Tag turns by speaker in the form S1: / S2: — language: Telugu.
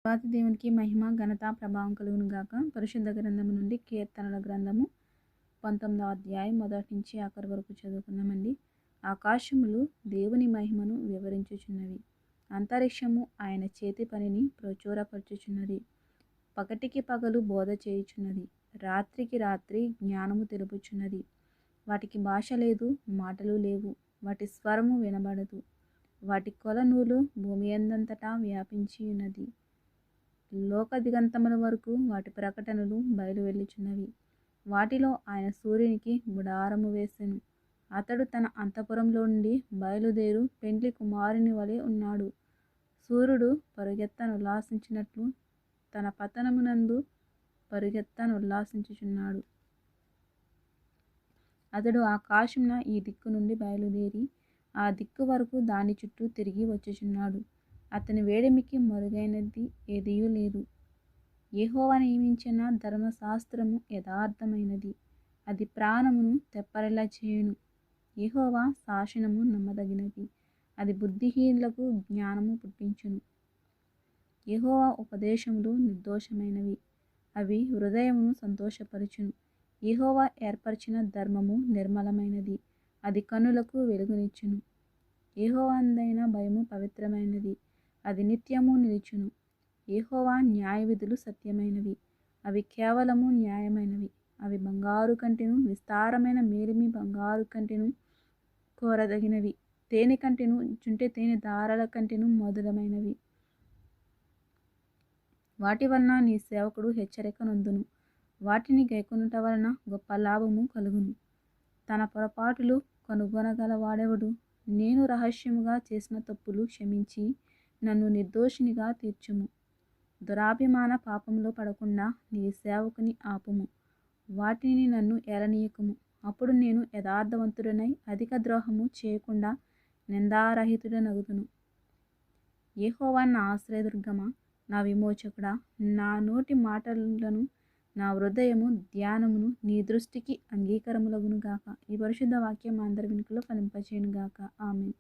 S1: దేవాతి దేవునికి మహిమ ఘనత ప్రభావం కలుగును గాక. పరిశుద్ధ గ్రంథము నుండి కీర్తనల గ్రంథము 19వ అధ్యాయం మొదటి నుంచి ఆఖరి వరకు చదువుకున్నామండి. ఆకాశములు దేవుని మహిమను వివరించుచున్నవి, అంతరిక్షము ఆయన చేతి పనిని ప్రచురపరచుచున్నది. పగటికి పగలు బోధ చేయుచున్నది, రాత్రికి రాత్రి జ్ఞానము తెలుపుచున్నది. వాటికి భాష లేదు, మాటలు లేవు, వాటి స్వరము వినబడదు. వాటి కొలనూలు భూమి అందంతటా వ్యాపించి ఉన్నది. లోక దిగంతముల వరకు వాటి ప్రకటనలు బయలువెళ్ళుచున్నవి. వాటిలో ఆయన సూర్యునికి గుడారము వేసెను. అతడు తన అంతఃపురంలో నుండి బయలుదేరు పెండ్లి కుమారుని వలె ఉన్నాడు. సూర్యుడు పరుగెత్తనుల్లాసించినట్లు తన పతనమునందు పరుగెత్తనుల్లాసించుచున్నాడు. అతడు ఆకాశమున ఈ దిక్కు నుండి బయలుదేరి ఆ దిక్కు వరకు దాని చుట్టూ తిరిగి వచ్చుచున్నాడు. అతని వేడిమికి మరుగైనది ఏదియూ లేదు. యెహోవా నియమించిన ధర్మశాస్త్రము యథార్థమైనది, అది ప్రాణమును తెప్పరిల్ల చేయును. యెహోవా శాసనము నమ్మదగినది, అది బుద్ధిహీనులకు జ్ఞానము పుట్టించును. యెహోవా ఉపదేశములు నిర్దోషమైనవి, అవి హృదయమును సంతోషపరచును. యెహోవా ఏర్పరిచిన ధర్మము నిర్మలమైనది, అది కన్నులకు వెలుగునిచ్చును. యెహోవా అందైన భయము పవిత్రమైనది, అది నిత్యము నిలుచును. యెహోవా న్యాయవిధులు సత్యమైనవి, అవి కేవలము న్యాయమైనవి. అవి బంగారు కంటెను విస్తారమైన మేలిమి బంగారు కంటెను కోరదగినవి, తేనె కంటెను చుంటె తేనె దారాల కంటెను మధురమైనవి. వాటి వలన నీ సేవకుడు హెచ్చరిక నొందును, వాటిని గైకొనుట వలన గొప్ప లాభము కలుగును. తన పొరపాటులు కనుగొనగల వాడెవడు? నేను రహస్యముగా చేసిన తప్పులు క్షమించి నన్ను నిర్దోషినిగా తీర్చుము. దురాభిమాన పాపంలో పడకుండా నీ సేవకుని ఆపుము, వాటిని నన్ను ఏలనీయకుము. అప్పుడు నేను యథార్థవంతుడనై అధిక ద్రోహము చేయకుండా నిందారహితుడనగుదును. యెహోవా నా ఆశ్రయదుర్గమా, నా విమోచకుడా, నా నోటి మాటలను నా హృదయము ధ్యానమును నీ దృష్టికి అంగీకారములగును గాక. ఈ పరిశుద్ధ వాక్యం అందరి వెనుకలో ఫలింపచేయును గాక. ఆమేన్.